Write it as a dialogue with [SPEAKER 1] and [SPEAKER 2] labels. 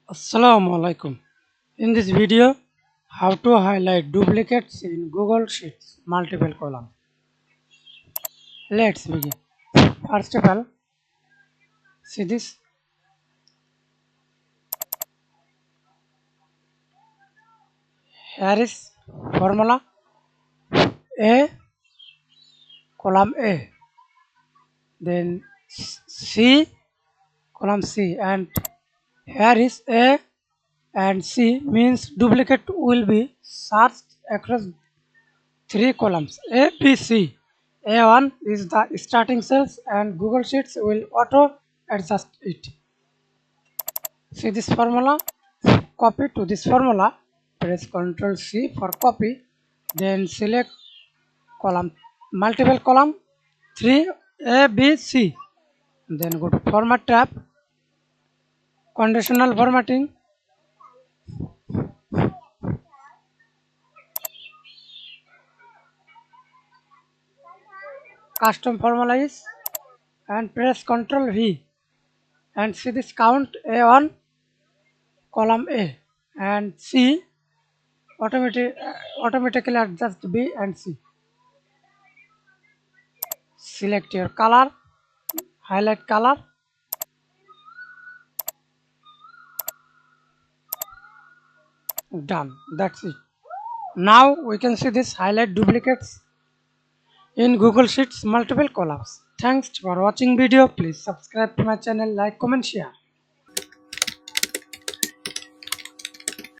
[SPEAKER 1] Assalamu Walaikum. In this video, how to highlight duplicates in Google Sheets multiple columns. Let's begin. First of all, see this. Here is formula A, column A, then C, column C, and here is A and C means duplicate will be searched across three columns A, B, C. A1 is the starting cells and Google Sheets will auto adjust it. See this formula, copy to this formula, press Ctrl C for copy, then select column, multiple column 3 A, B, C, then go to format tab, conditional formatting, custom formula is, and press Ctrl V and see this count A1 column A and C automatically adjust B and C. Select your color, highlight color, done. That's it. Now we can see this highlight duplicates in Google Sheets multiple columns. Thanks for watching video. Please subscribe to my channel, like, comment, share.